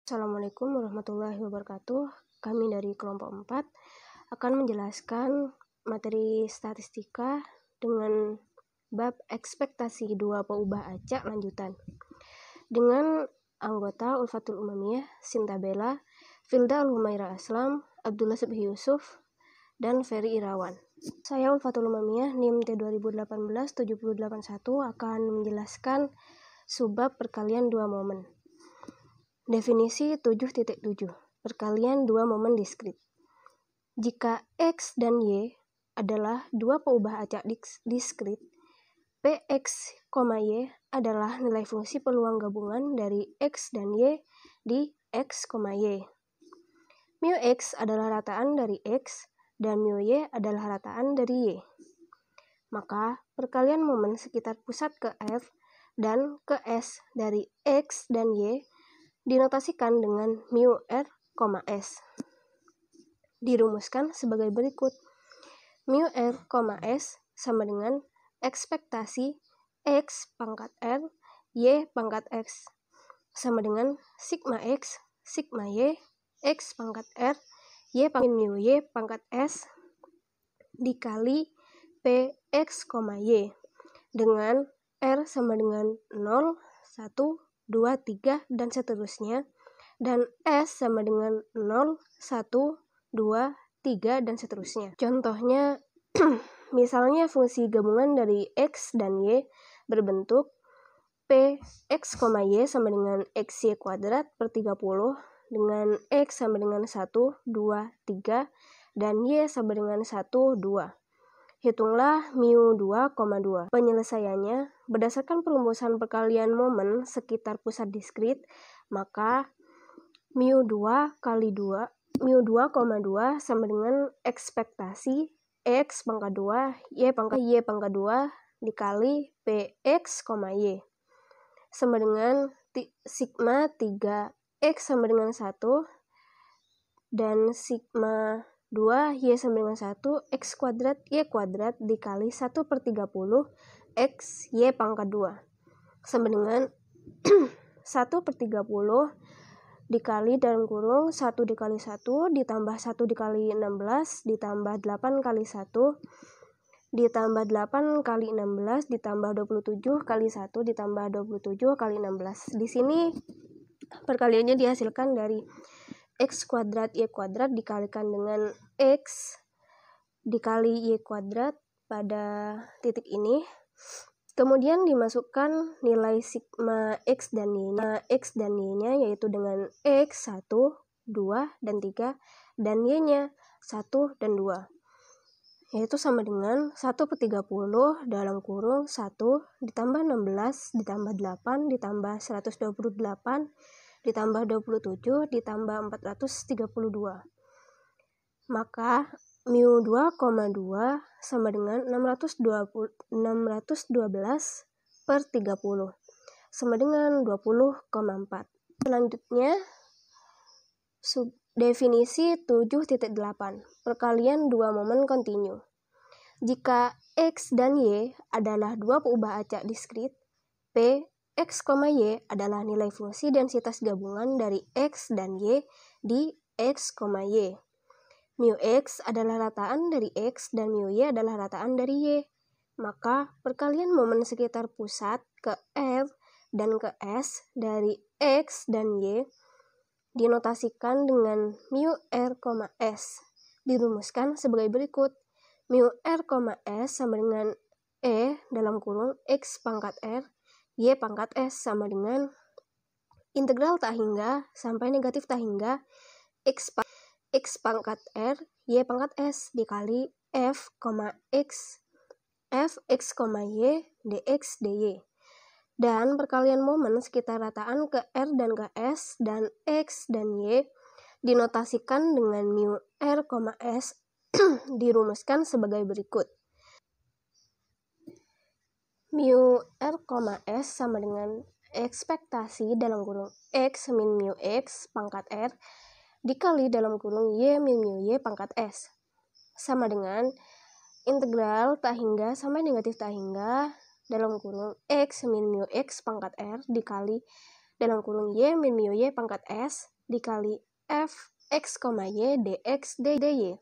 Assalamualaikum warahmatullahi wabarakatuh. Kami dari kelompok 4 akan menjelaskan materi statistika dengan bab ekspektasi dua peubah acak lanjutan dengan anggota Ulfatul Umamiyah, Sinta Bella, Filda Al-Humaira Aslam, Abdullah Subhi Yusuf, dan Ferry Irawan. Saya Ulfatul Umamiyah NIM T 2018-7081 akan menjelaskan subbab perkalian dua momen. Definisi 7.7. Perkalian dua momen diskrit. Jika X dan Y adalah dua peubah acak diskrit, Px, Y adalah nilai fungsi peluang gabungan dari X dan Y di X, Y. Mu X adalah rataan dari X dan mu Y adalah rataan dari Y. Maka perkalian momen sekitar pusat ke F dan ke S dari X dan Y dinotasikan dengan mu R, S. Dirumuskan sebagai berikut. Mu R, S sama dengan ekspektasi X pangkat R, Y pangkat X sama dengan sigma X, sigma Y, X pangkat R, Y pangkat mu Y pangkat S dikali Px, Y dengan R sama dengan 0, 1, 2, 3, dan seterusnya, dan S sama dengan 0, 1, 2, 3, dan seterusnya. Contohnya, misalnya fungsi gabungan dari X dan Y berbentuk Px, Y sama dengan XY kuadrat per 30, dengan X sama dengan 1, 2, 3, dan Y sama dengan 1, 2. Hitunglah mu 2,2. Penyelesaiannya, berdasarkan perumusan perkalian momen sekitar pusat diskrit, maka mu 2 kali 2, mu 2,2 sama dengan ekspektasi X pangkat 2, Y pangkat 2 dikali Px, Y sama dengan sigma 3X sama dengan 1 dan sigma 2 Y sama dengan 1 X kuadrat Y kuadrat dikali 1 per 30 X Y pangkat 2 sama dengan 1 per 30 dikali dalam kurung 1 dikali 1 ditambah 1 dikali 16 ditambah 8 kali 1 ditambah 8 kali 16 ditambah 27 kali 1 ditambah 27 kali 16. Di sini perkaliannya dihasilkan dari X kuadrat Y kuadrat dikalikan dengan X dikali Y kuadrat pada titik ini. Kemudian dimasukkan nilai sigma X dan Y-nya yaitu dengan X 1, 2, dan 3 dan Y-nya 1 dan 2. Yaitu sama dengan 1 per 30 dalam kurung 1 ditambah 16 ditambah 8 ditambah 128 ditambah 27 ditambah 432. Maka mu 2,2 sama dengan 612 per 30 sama dengan 20,4. Selanjutnya definisi 7.8. Perkalian dua momen kontinu. Jika X dan Y adalah dua peubah acak diskrit, Px, Y adalah nilai fungsi densitas gabungan dari X dan Y di X, Y. Mu X adalah rataan dari X dan mu Y adalah rataan dari Y. Maka perkalian momen sekitar pusat ke F dan ke S dari X dan Y dinotasikan dengan mu R, S. Dirumuskan sebagai berikut. Mu R, S sama dengan E dalam kurung X pangkat R, Y pangkat S sama dengan integral tak hingga sampai negatif tak hingga X pangkat R, Y pangkat S dikali F, X, Y, dx, dy. Dan perkalian momen sekitar rataan ke R dan ke S dan X dan Y dinotasikan dengan mu R, S dirumuskan sebagai berikut. Mu R, S sama dengan ekspektasi dalam kurung X min mu X pangkat R dikali dalam kurung Y min mu Y pangkat S sama dengan integral tak hingga sampai negatif tak hingga dalam kurung X min mu X pangkat R dikali dalam kurung Y min mu Y pangkat S dikali f x, y dx dy.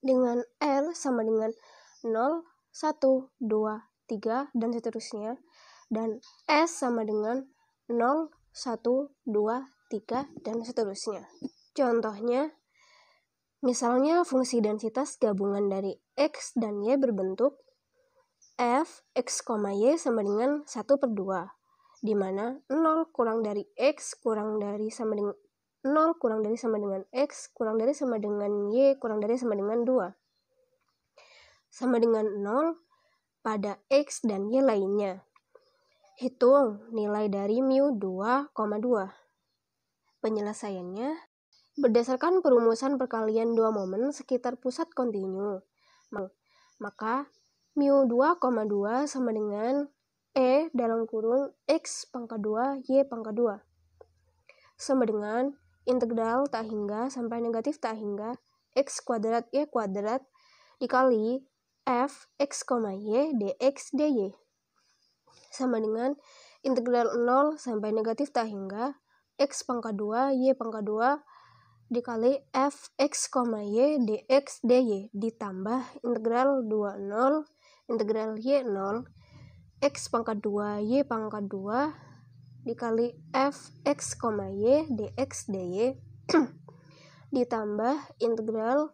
Dengan R sama dengan 0, 1, 2, 3, dan seterusnya. Dan S sama dengan 0, 1, 2, 3, dan seterusnya. Contohnya, misalnya fungsi densitas gabungan dari X dan Y berbentuk f x, y sama dengan 1/2, di mana 0 kurang dari X kurang dari sama dengan 0 kurang dari sama dengan X kurang dari sama dengan Y kurang dari sama dengan 2. Sama dengan 0 pada X dan Y lainnya. Hitung nilai dari mu 2,2. Penyelesaiannya berdasarkan perumusan perkalian dua momen sekitar pusat kontinu. Maka mu 2,2 sama dengan E dalam kurung X pangkat 2 Y pangkat 2. Sama dengan integral tak hingga sampai negatif tak hingga X kuadrat Y kuadrat dikali f x, y dx dy. Sama dengan integral 0 sampai negatif tak hingga X pangkat 2 Y pangkat 2 dikali f x, y dx dy ditambah integral 20 integral y 0 X pangkat 2 Y pangkat 2 dikali f x, y dx dy ditambah integral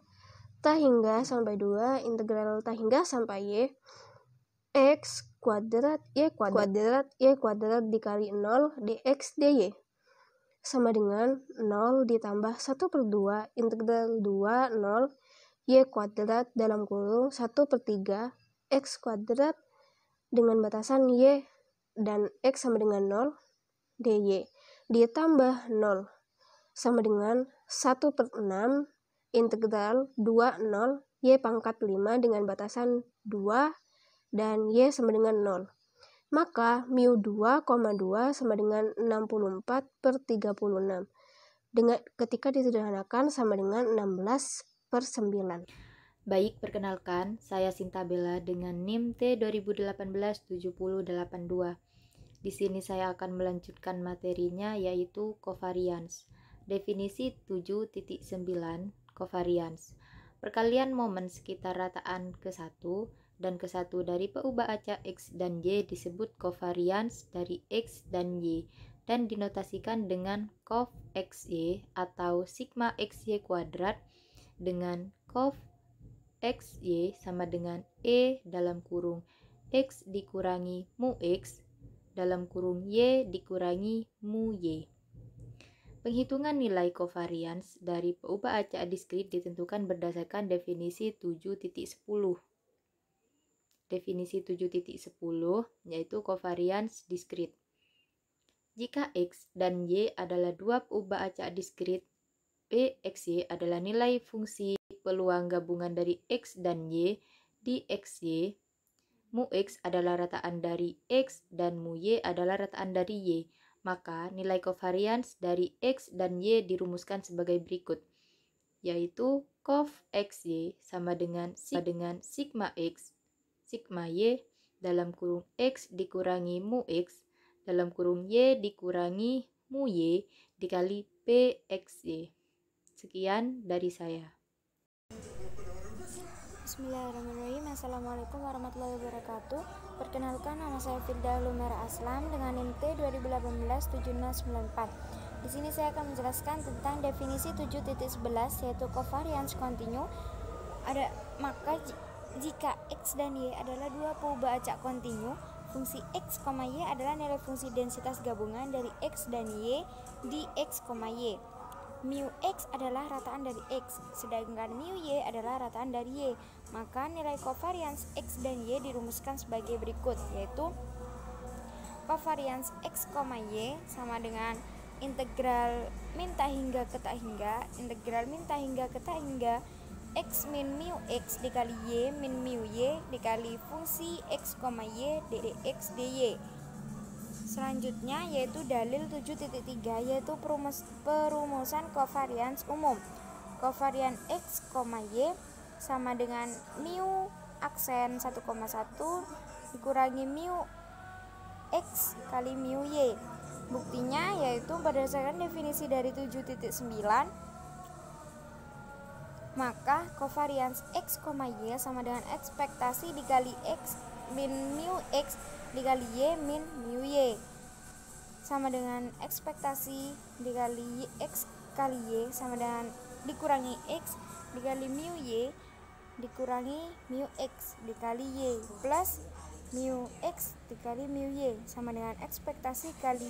tak hingga sampai 2 integral tak hingga sampai y x kuadrat y kuadrat dikali 0 dx dy sama dengan 0 ditambah 1/2 integral 2 0 y kuadrat dalam kurung 1/3 x kuadrat dengan batasan y dan x sama dengan 0 dy ditambah 0 sama dengan 1/6 integral 2 0 y pangkat 5 dengan batasan 2 dan y sama dengan 0. Maka mu 2,2 sama dengan 64/36. Ketika disederhanakan sama dengan 16/9. Baik, perkenalkan, saya Sinta Bella dengan NIM T 2018-7082. Di sini saya akan melanjutkan materinya yaitu covariance. Definisi 7.9 covariance. Perkalian momen sekitar rataan ke-1 dan ke-1 dari peubah acak X dan Y disebut covariance dari X dan Y dan dinotasikan dengan cov XY atau sigma XY kuadrat dengan cov XY sama dengan E dalam kurung X dikurangi mu X dalam kurung Y dikurangi mu Y. Penghitungan nilai covariance dari peubah acak diskrit ditentukan berdasarkan definisi 7.10. Definisi 7.10 yaitu covariance diskrit. Jika X dan Y adalah dua peubah acak diskrit, PXY adalah nilai fungsi peluang gabungan dari X dan Y di XY. Mu X adalah rataan dari X dan mu Y adalah rataan dari Y. Maka nilai covariance dari X dan Y dirumuskan sebagai berikut, yaitu cov XY sama dengan sigma X, sigma Y dalam kurung X dikurangi mu X dalam kurung Y dikurangi mu Y dikali PXY. Sekian dari saya. Bismillahirrahmanirrahim. Assalamualaikum warahmatullahi wabarakatuh. Perkenalkan, nama saya Firda Lumera Aslam dengan NIM T 2018-7094. Di sini saya akan menjelaskan tentang definisi 7.11 yaitu covariance kontinu. Maka jika X dan Y adalah dua peubah acak kontinu, fungsi X, Y adalah nilai fungsi densitas gabungan dari X dan Y di X, Y. Mu X adalah rataan dari X, sedangkan mu Y adalah rataan dari Y. Maka nilai covariance X dan Y dirumuskan sebagai berikut, yaitu covariance X, Y sama dengan integral min tak hingga ke tak hingga integral min tak hingga ke tak hingga X min mu X dikali Y min mu Y dikali fungsi X, Y dx dy. Selanjutnya yaitu dalil 7.3 yaitu perumusan covariance umum. Covariance X, Y sama dengan mu aksen 1,1 dikurangi mu X kali mu Y. Buktinya yaitu berdasarkan definisi dari 7.9, maka covariance X, Y sama dengan ekspektasi dikali X min mu X dikali Y min mu Y, sama dengan ekspektasi dikali X kali Y sama dengan dikurangi X dikali mu Y dikurangi mu X dikali Y plus mu X dikali mu Y sama dengan ekspektasi kali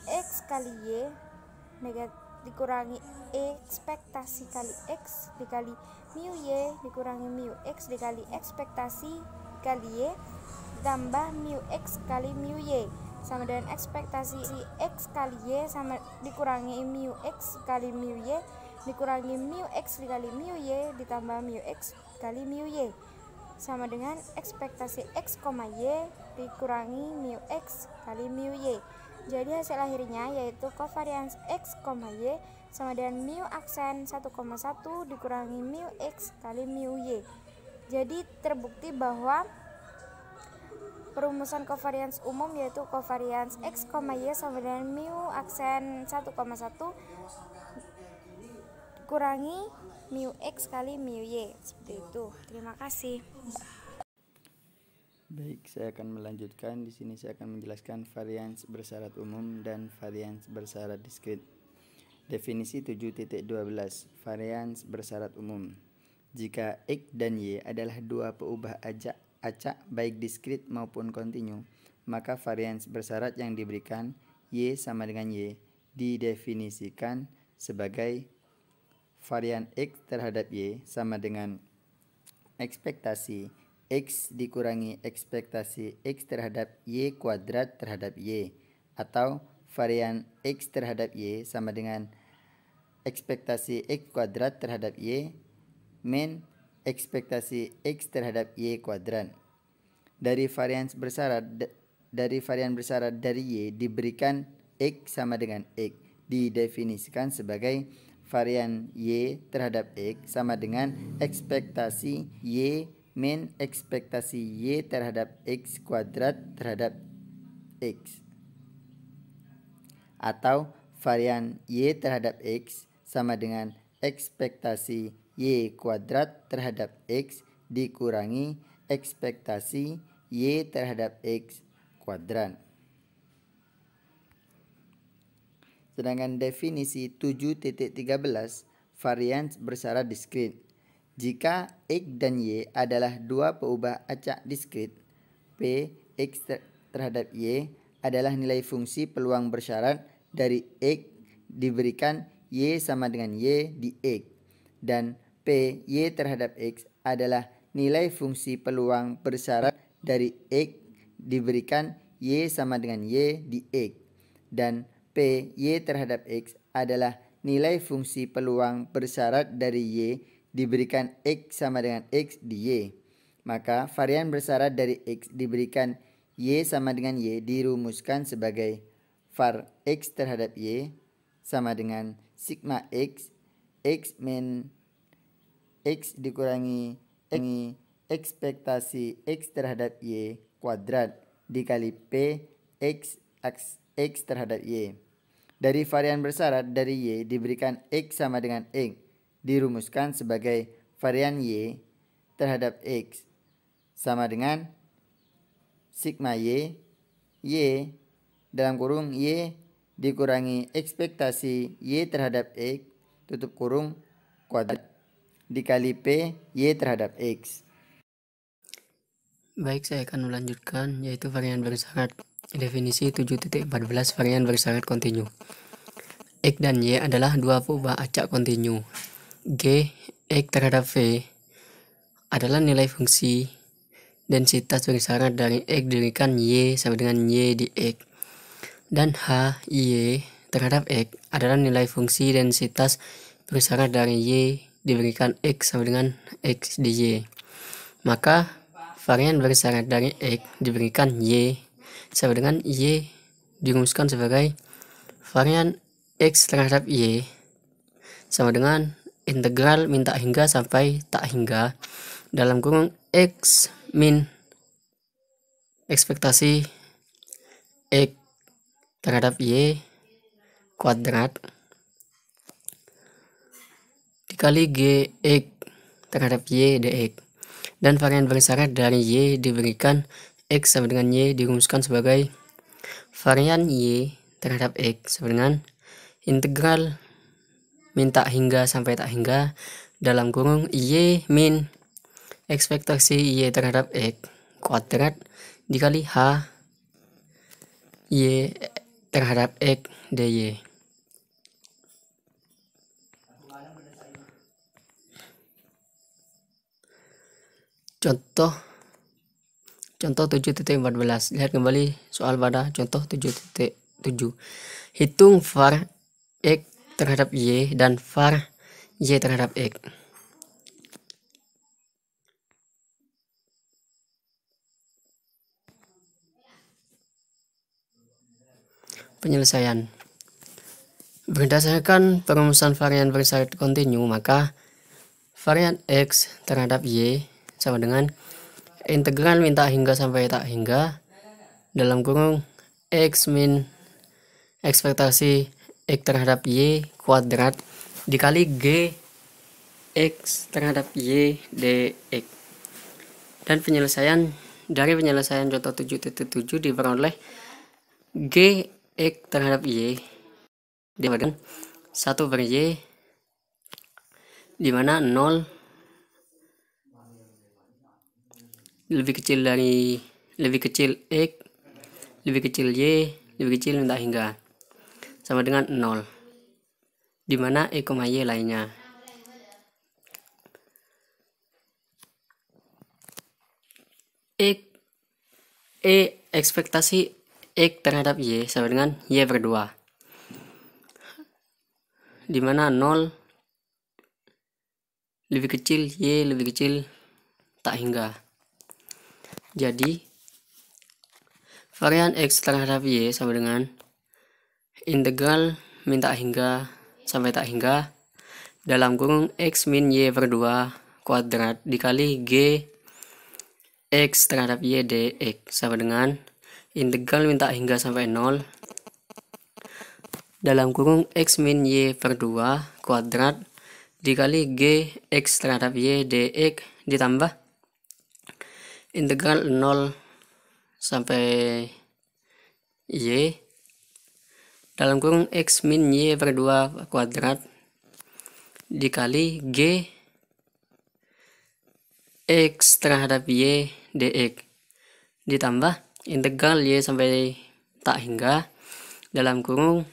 X kali Y dikurangi ekspektasi kali X dikali mu Y dikurangi mu X dikali ekspektasi kali Y ditambah mu X kali mu Y sama dengan ekspektasi X kali Y sama dikurangi mu X kali mu Y dikurangi mu X dikali mu Y ditambah mu X kali mu Y sama dengan ekspektasi X, Y dikurangi mu X kali mu Y. Jadi hasil akhirnya yaitu covariance X, Y sama dengan mu aksen 1,1 dikurangi mu X kali mu Y. Jadi terbukti bahwa perumusan covariance umum yaitu covariance X, Y sama dengan mu aksen 1,1 kurangi mu X kali mu Y. Seperti itu. Terima kasih. Baik, saya akan melanjutkan. Di sini saya akan menjelaskan varians bersyarat umum dan varians bersyarat diskrit. Definisi 7.12 varians bersyarat umum. Jika X dan Y adalah dua peubah acak baik diskrit maupun kontinu, maka varians bersyarat yang diberikan Y sama dengan Y didefinisikan sebagai varian X terhadap Y sama dengan ekspektasi X dikurangi ekspektasi X terhadap Y kuadrat terhadap Y, atau varian X terhadap Y sama dengan ekspektasi X kuadrat terhadap Y min ekspektasi X terhadap Y kuadrat. Dari varian bersyarat dari Y diberikan X sama dengan X didefinisikan sebagai varian Y terhadap X sama dengan ekspektasi Y min ekspektasi Y terhadap X kuadrat terhadap X, atau varian Y terhadap X sama dengan ekspektasi Y kuadrat terhadap X dikurangi ekspektasi Y terhadap X kuadrat. Sedangkan definisi 7.13 varians bersyarat diskrit. Jika X dan Y adalah dua peubah acak diskrit, P X terhadap Y adalah nilai fungsi peluang bersyarat dari X diberikan Y sama dengan Y di X, dan P Y terhadap X adalah nilai fungsi peluang bersyarat dari X diberikan Y sama dengan Y di X, dan P Y terhadap X adalah nilai fungsi peluang bersyarat dari Y diberikan X sama dengan X di Y. Maka varian bersyarat dari X diberikan Y sama dengan Y dirumuskan sebagai var X terhadap Y sama dengan sigma X, X min X dikurangi ekspektasi X terhadap Y kuadrat dikali P X terhadap Y. Dari varian bersyarat dari Y diberikan X sama dengan X dirumuskan sebagai varian Y terhadap X sama dengan sigma Y dalam kurung Y dikurangi ekspektasi Y terhadap X tutup kurung kuadrat dikali P Y terhadap X. Baik, saya akan melanjutkan yaitu varian bersyarat. Definisi 7.14 varian bersyarat kontinu. X dan Y adalah dua peubah acak kontinu. G X terhadap V adalah nilai fungsi densitas bersyarat dari X diberikan Y sama dengan Y di X, dan H Y terhadap X adalah nilai fungsi densitas bersyarat dari Y diberikan X sama dengan X di Y. Maka varian bersyarat dari X diberikan Y sama dengan Y dirumuskan sebagai varian X terhadap Y sama dengan integral min tak hingga sampai tak hingga dalam kurung X min ekspektasi X terhadap Y kuadrat dikali GX terhadap Y dx. Dan varian bersyarat dari Y diberikan X sama dengan Y dirumuskan sebagai varian Y terhadap X sama dengan integral min tak hingga sampai tak hingga dalam kurung Y min ekspektasi Y terhadap X kuadrat dikali H Y terhadap X dy. Contoh 7.14. Lihat kembali soal pada contoh 7.7. Hitung var X terhadap Y dan var Y terhadap X. Penyelesaian. Berdasarkan perumusan varian bersyarat kontinu, maka varian X terhadap Y sama dengan integral min tak hingga sampai tak hingga dalam kurung X min ekspektasi X terhadap Y kuadrat dikali G X terhadap Y dx. Dan penyelesaian dari penyelesaian contoh 7.7 diperoleh G X terhadap Y dibanding 1 per Y di mana 0 lebih kecil X, lebih kecil Y, lebih kecil min tak hingga sama dengan 0 di mana Y, lainnya. Ekspektasi X terhadap Y sama dengan Y per 2 di mana 0 lebih kecil Y, lebih kecil tak hingga. Jadi varian X terhadap Y sama dengan integral min tak hingga sampai tak hingga dalam kurung X min Y per 2 kuadrat dikali G X terhadap Y dx sama dengan integral min tak hingga sampai 0 dalam kurung X min Y per 2 kuadrat dikali G X terhadap Y dx ditambah integral 0 sampai Y dalam kurung X min Y per 2 kuadrat dikali G X terhadap Y dx ditambah integral Y sampai tak hingga dalam kurung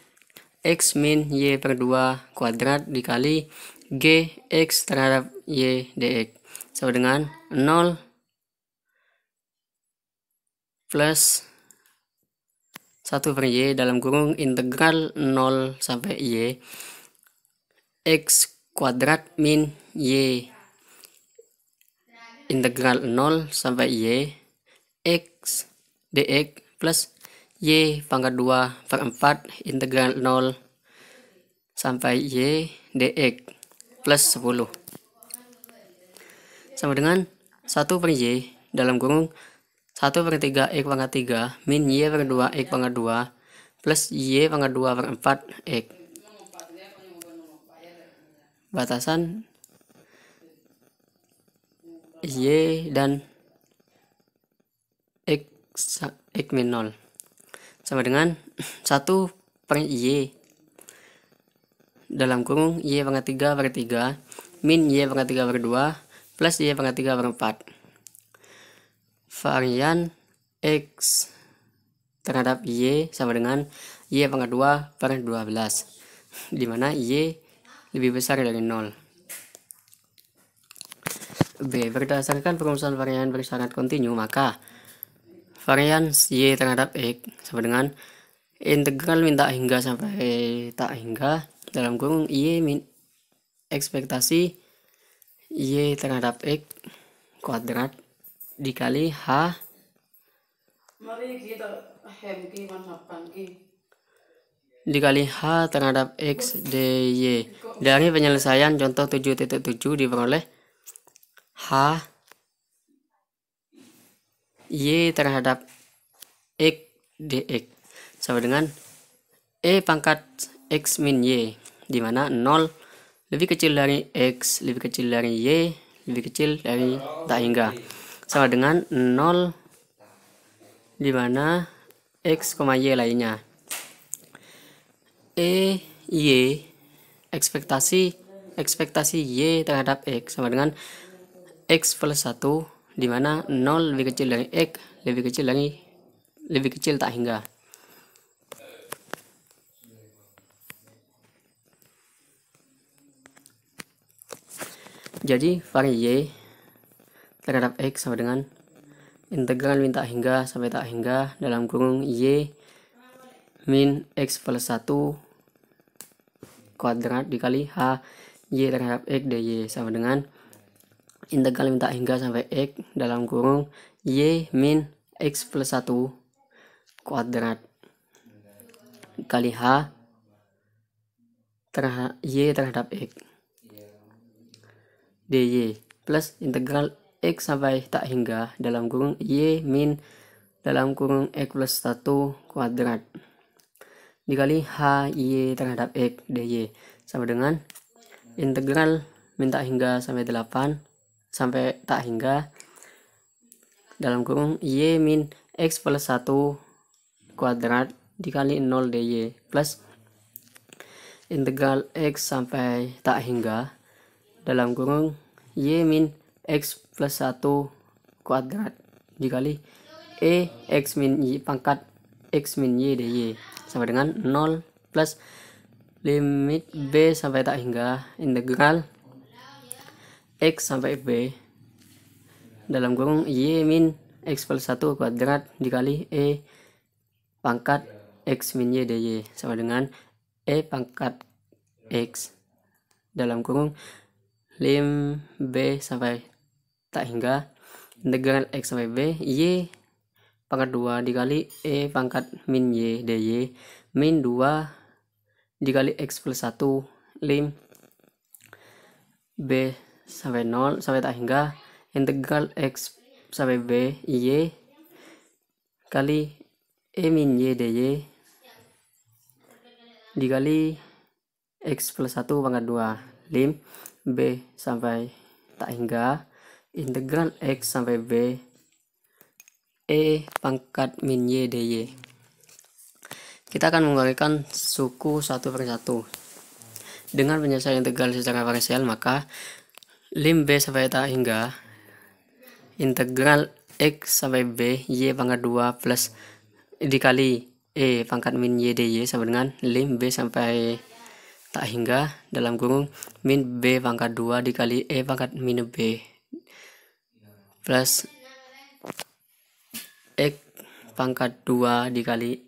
X min Y per 2 kuadrat dikali G X terhadap Y dx sama dengan 0 plus 1 per Y dalam kurung integral 0 sampai Y X kuadrat min Y integral 0 sampai Y X dx plus Y pangkat 2 per 4 integral 0 sampai Y dx plus 10 sama dengan 1 per Y dalam kurung 1 per 3 X pangkat 3 min Y per 2 X pangkat 2 plus Y pangkat 2 per 4 X. Batasan Y dan X min 0 sama dengan 1 per Y dalam kurung Y pangkat 3 per 3 min Y pangkat 3 per 2 plus Y pangkat 3 per 4. Varian X terhadap Y sama dengan Y pangkat 2 per 12 di mana Y lebih besar dari 0. B. Berdasarkan perumusan varian bersyarat kontinu, maka varian Y terhadap X sama dengan integral min tak hingga sampai tak hingga dalam kurung Y min ekspektasi Y terhadap X kuadrat dikali H dikali H terhadap X dy. Dari penyelesaian contoh 7.7 diperoleh H Y terhadap X dx sama dengan E pangkat X min Y, di mana 0 lebih kecil dari X, lebih kecil dari Y, lebih kecil dari tak hingga, sama dengan 0 di mana X, Y lainnya. Y ekspektasi Y terhadap X sama dengan X plus 1, di mana 0 lebih kecil dari X, lebih kecil tak hingga. Jadi vari Y terhadap X sama dengan integral min tak hingga sampai tak hingga dalam kurung Y min X plus 1 kuadrat dikali H Y terhadap X dy sama dengan integral min tak hingga sampai X dalam kurung Y min X plus 1 kuadrat dikali H Y terhadap X dy plus integral X sampai tak hingga dalam kurung Y min dalam kurung X plus 1 kuadrat dikali H Y terhadap X dy sama dengan integral min tak hingga sampai 8 sampai tak hingga dalam kurung Y min X plus 1 kuadrat dikali 0 dy plus integral X sampai tak hingga dalam kurung Y min X plus 1 kuadrat dikali X min Y pangkat X min Y dy sama dengan 0 plus limit B sampai tak hingga integral X sampai B dalam kurung Y min X plus 1 kuadrat dikali pangkat X min Y dy sama dengan pangkat X dalam kurung lim B sampai tak hingga integral X sampai B Y pangkat 2 dikali pangkat min Y dy min 2 dikali X plus 1 lim B sampai 0 sampai tak hingga integral X sampai B Y kali min Y dy dikali X plus 1 pangkat 2 lim B sampai tak hingga integral X sampai B pangkat min Y dy. Kita akan menguraikan suku satu per satu. Dengan penyelesaian integral secara parsial, maka lim B sampai tak hingga integral X sampai B Y pangkat 2 plus dikali pangkat min Y dy sama dengan lim B sampai tak hingga dalam kurung min B pangkat 2 dikali pangkat min B plus X pangkat 2 dikali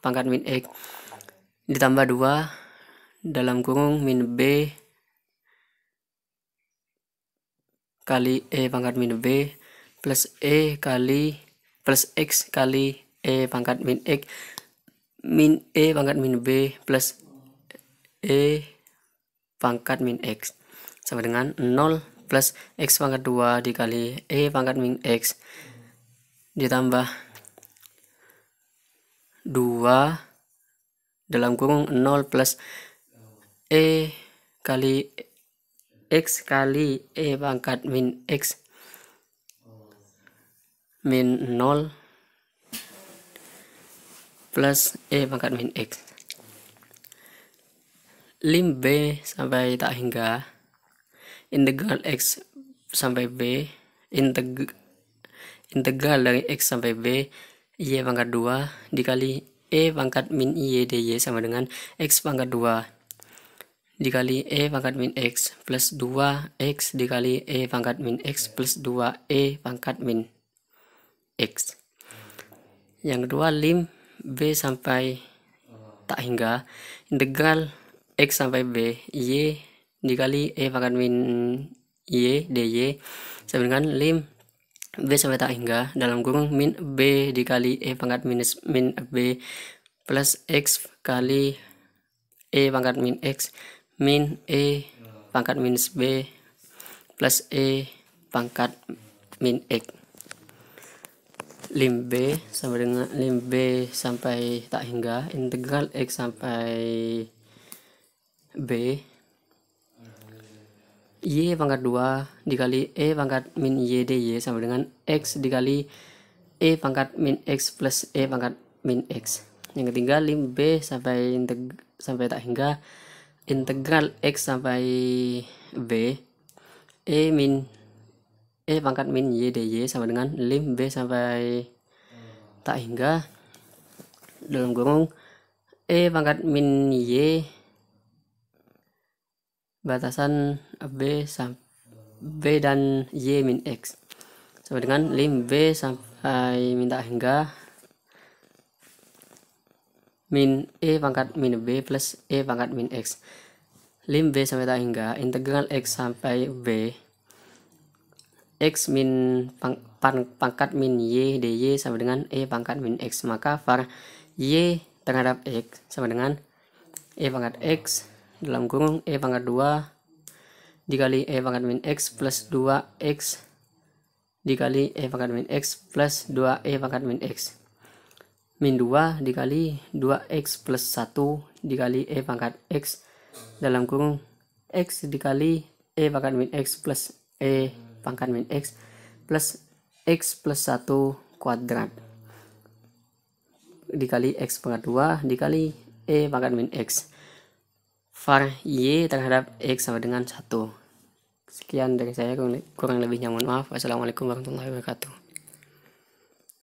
pangkat min X ditambah 2 dalam kurung min B kali pangkat min B plus kali plus X kali pangkat min X min pangkat min B plus pangkat min X sama dengan 0 plus X pangkat 2 dikali pangkat min X ditambah 2 dalam kurung 0 plus kali X kali pangkat min X min 0 plus pangkat min X lim B sampai tak hingga integral X sampai B integral dari X sampai B Y pangkat 2 dikali pangkat min Y dy sama dengan X pangkat 2 dikali pangkat min X plus 2X dikali pangkat min X plus 2 pangkat min X. Yang kedua lim B sampai tak hingga integral X sampai B Y dikali pangkat min Y dy sama dengan lim B sampai tak hingga dalam kurung min B dikali pangkat minus min B plus X kali pangkat min X min pangkat minus B plus pangkat min X. lim B sama dengan lim B sampai tak hingga integral X sampai B Y pangkat 2 dikali E pangkat min Y dy sama dengan X dikali E pangkat min X plus E pangkat min X. Yang ketiga lim B sampai tak hingga integral X sampai B E pangkat min Y dy sama dengan lim B sampai tak hingga dalam kurung E pangkat min Y batasan B dan Y min X sama dengan lim B sampai min tak hingga min E pangkat min B plus E pangkat min X. Lim B sampai tak hingga integral X sampai B X min pangkat min Y dy sama dengan E pangkat min X, maka var Y terhadap X sama dengan E pangkat X dalam kurung E pangkat 2 dikali E pangkat min X plus 2X dikali E pangkat min X plus 2E pangkat min X min 2 dikali 2X plus 1 dikali E pangkat X dalam kurung X dikali E pangkat min X plus E pangkat min X plus X plus 1 kuadrat dikali X pangkat 2 dikali E pangkat min X. Var Y terhadap X sama dengan 1. Sekian dari saya, kurang lebihnya mohon maaf. Wassalamualaikum warahmatullahi wabarakatuh.